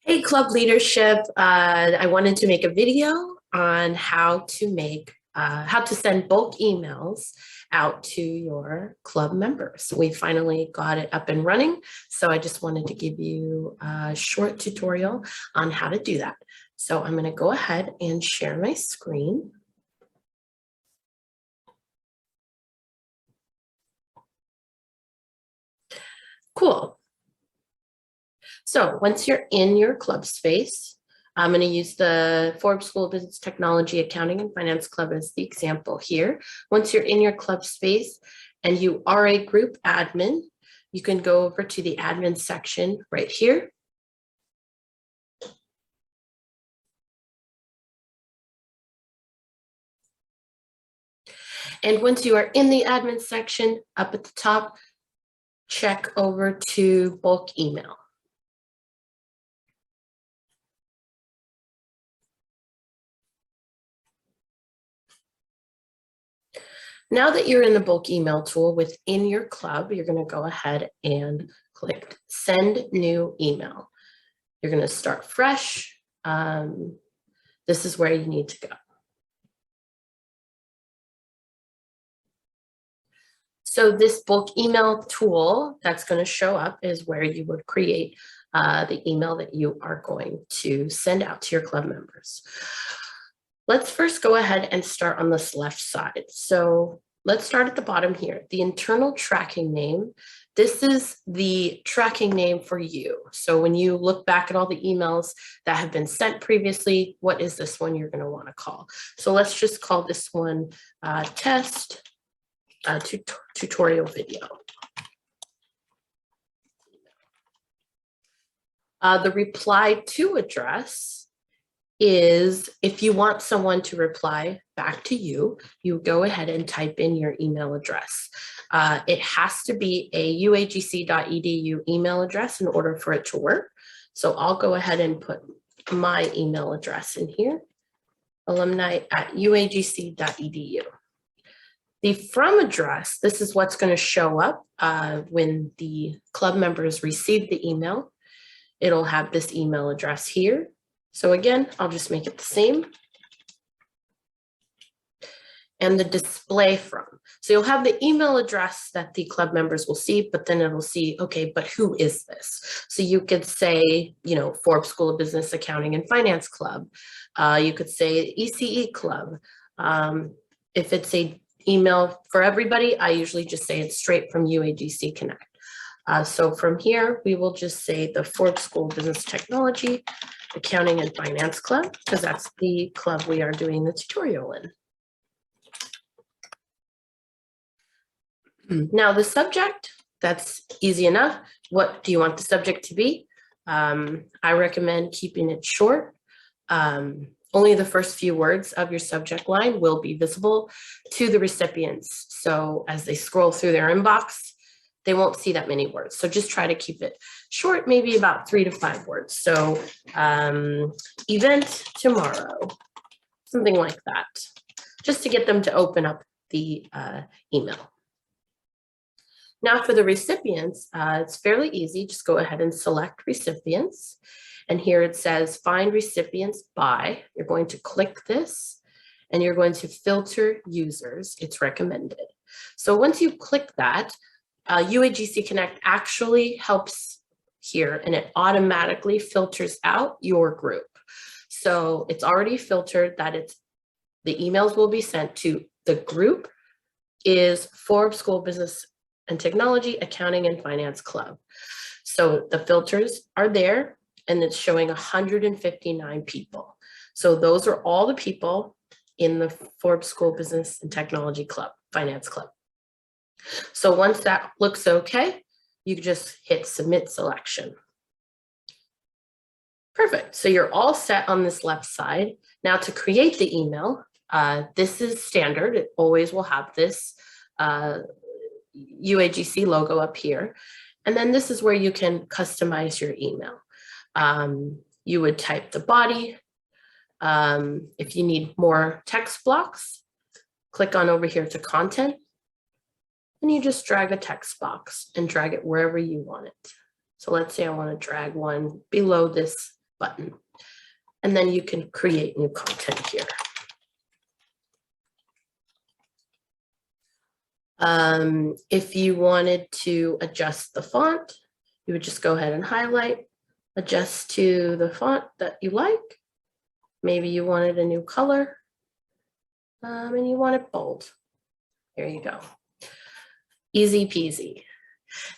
Hey, club leadership. I wanted to make a video on how to send bulk emails out to your club members. We finally got it up and running, so I just wanted to give you a short tutorial on how to do that. So I'm going to go ahead and share my screen. Cool. So once you're in your club space, I'm going to use the Forbes School of Business Technology, Accounting, and Finance Club as the example here. Once you're in your club space and you are a group admin, you can go over to the admin section right here. And once you are in the admin section, up at the top, check over to bulk email. Now that you're in the bulk email tool within your club, you're going to go ahead and click send new email. You're going to start fresh. This is where you need to go. So this bulk email tool that's going to show up is where you would create the email that you are going to send out to your club members. Let's first go ahead and start on this left side. So let's start at the bottom here. The internal tracking name. This is the tracking name for you. So when you look back at all the emails that have been sent previously, what is this one you're going to want to call? So let's just call this one test tutorial video. The reply to address is if you want someone to reply back to you, you go ahead and type in your email address. It has to be a uagc.edu email address in order for it to work. So I'll go ahead and put my email address in here, alumni@uagc.edu. The from address, this is what's going to show up when the club members receive the email. It'll have this email address here. So again, I'll just make it the same. And the display from. So you'll have the email address that the club members will see, but then it'll see, okay, but who is this? So you could say, you know, Forbes School of Business, Accounting, and Finance Club. You could say ECE Club. If it's a email for everybody, I usually just say it's straight from UAGC Connect. So from here, we will just say the Forbes School of Business Technology, Accounting, and Finance Club, because that's the club we are doing the tutorial in. Now the subject, that's easy enough. What do you want the subject to be? I recommend keeping it short. Only the first few words of your subject line will be visible to the recipients. So as they scroll through their inbox, they won't see that many words. So just try to keep it short, maybe about 3 to 5 words. So event tomorrow, something like that, just to get them to open up the email. Now for the recipients, it's fairly easy. Just go ahead and select recipients. And here it says find recipients by. You're going to click this and you're going to filter users. It's recommended. So once you click that, UAGC Connect actually helps here and it automatically filters out your group. So it's already filtered that the emails will be sent to the group is Forbes School of Business and Technology, Accounting, and Finance Club. So the filters are there and it's showing 159 people. So those are all the people in the Forbes School of Business and Technology Club, Finance Club. So once that looks okay, you just hit submit selection. Perfect. So you're all set on this left side. Now to create the email, this is standard. It always will have this UAGC logo up here. And then this is where you can customize your email. You would type the body. If you need more text blocks, click on over here to content. And you just drag a text box and drag it wherever you want it. So let's say I want to drag one below this button. And then you can create new content here. If you wanted to adjust the font, you would just go ahead and highlight, adjust to the font that you like. Maybe you wanted a new color and you want it bold. There you go. Easy peasy.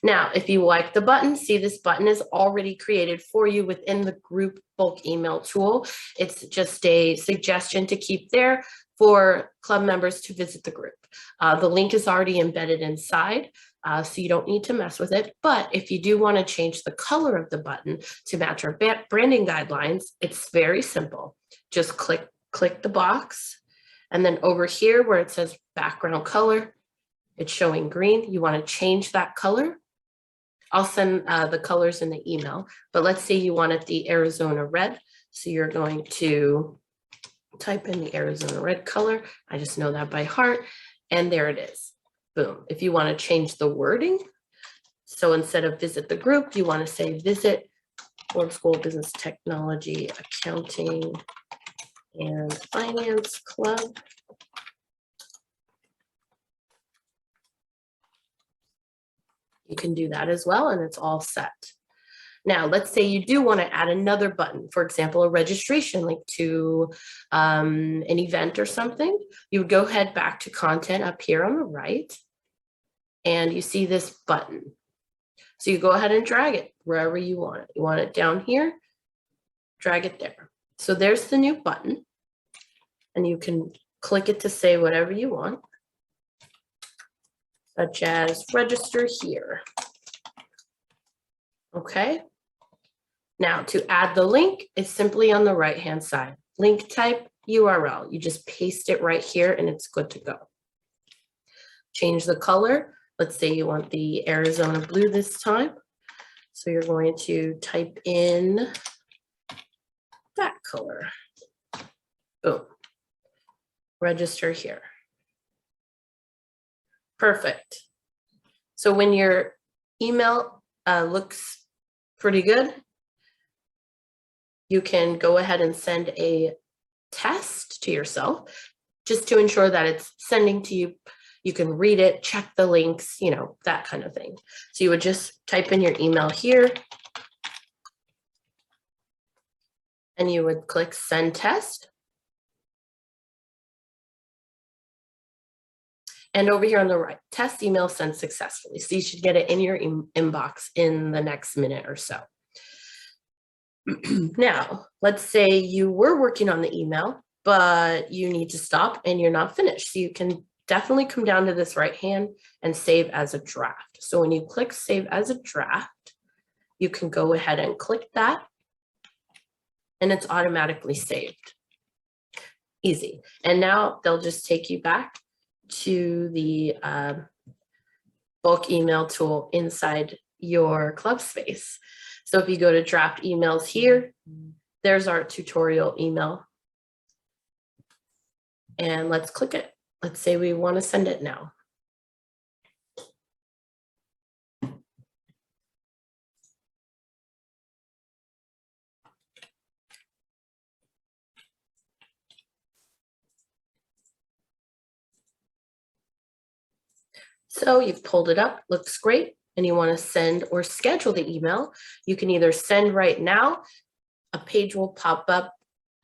Now, if you like the button, see this button is already created for you within the group bulk email tool. It's just a suggestion to keep there for club members to visit the group. The link is already embedded inside, so you don't need to mess with it. But if you do want to change the color of the button to match our branding guidelines, it's very simple. Just click the box, and then over here where it says background color, it's showing green. You want to change that color. I'll send the colors in the email, but let's say you wanted the Arizona red. So you're going to type in the Arizona red color. I just know that by heart. And there it is. Boom. If you want to change the wording, so instead of visit the group, you want to say visit Forbes School of Business Technology, Accounting, and Finance Club. You can do that as well, and it's all set. Now, let's say you do want to add another button, for example, a registration link to an event or something. You would go ahead back to content up here on the right, and you see this button. So you go ahead and drag it wherever you want it. You want it down here, drag it there. So there's the new button, and you can click it to say whatever you want, such as register here. Okay. Now to add the link, it's simply on the right-hand side. Link type, URL. You just paste it right here and it's good to go. Change the color. Let's say you want the Arizona blue this time. So you're going to type in that color. Boom. Register here. Perfect. So when your email looks pretty good, you can go ahead and send a test to yourself just to ensure that it's sending to you. You can read it, check the links, you know, that kind of thing. So you would just type in your email here and you would click send test. And over here on the right, test email sent successfully. So you should get it in your inbox in the next minute or so. Now, let's say you were working on the email, but you need to stop and you're not finished. So you can definitely come down to this right hand and save as a draft. So when you click save as a draft, you can go ahead and click that and it's automatically saved. Easy. And now they'll just take you back to the bulk email tool inside your club space. So if you go to draft emails here, there's our tutorial email. And let's click it. Let's say we want to send it now. So you've pulled it up, looks great, and you want to send or schedule the email. You can either send right now, a page will pop up.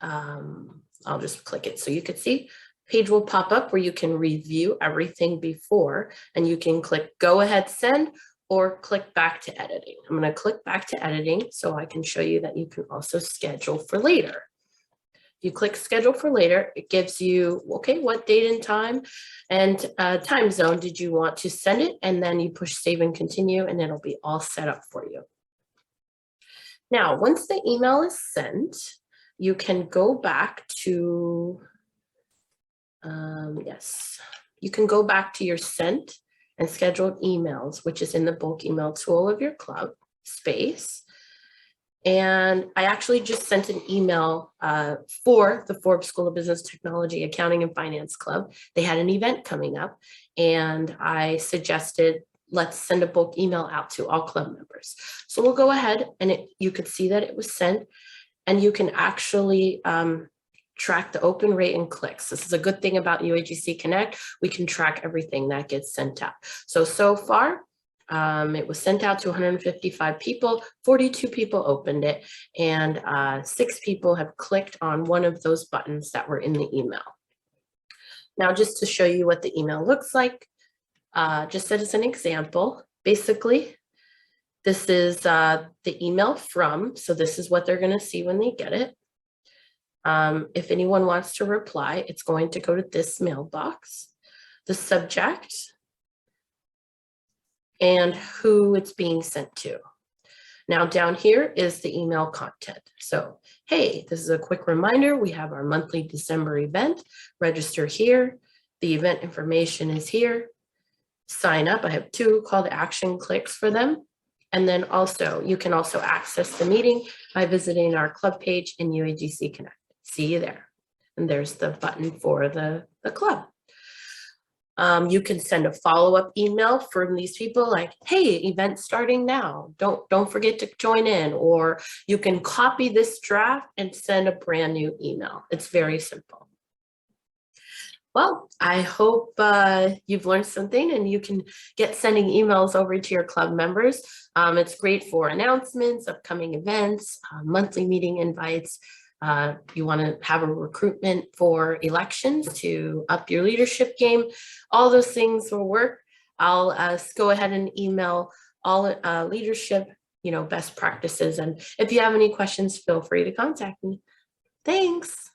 I'll just click it so you can see. Page will pop up where you can review everything before, and you can click go ahead send or click back to editing. I'm going to click back to editing so I can show you that you can also schedule for later. If you click schedule for later, it gives you, okay, what date and time and time zone did you want to send it? And then you push save and continue and it'll be all set up for you. Now, once the email is sent, you can go back to, you can go back to your sent and scheduled emails, which is in the bulk email tool of your club space. And I actually just sent an email for the Forbes School of Business Technology, Accounting and Finance Club. They had an event coming up and I suggested, let's send a bulk email out to all club members. So we'll go ahead and you could see that it was sent and you can actually track the open rate and clicks. This is a good thing about UAGC Connect. We can track everything that gets sent out. So far, it was sent out to 155 people, 42 people opened it, and 6 people have clicked on one of those buttons that were in the email. Now, just to show you what the email looks like, just as an example, basically, this is the email from, so this is what they're going to see when they get it. If anyone wants to reply, it's going to go to this mailbox, the subject, and who it's being sent to. Now down here is the email content. So, hey, this is a quick reminder. We have our monthly December event. Register here. The event information is here. Sign up. I have 2 call to action clicks for them. And then also, you can also access the meeting by visiting our club page in UAGC Connect. See you there. And there's the button for the club. You can send a follow-up email from these people like, hey, event starting now. Don't forget to join in. Or you can copy this draft and send a brand new email. It's very simple. Well, I hope you've learned something and you can get sending emails over to your club members. It's great for announcements, upcoming events, monthly meeting invites. You want to have a recruitment for elections to up your leadership game. All those things will work. I'll go ahead and email all leadership, best practices. And if you have any questions, feel free to contact me. Thanks.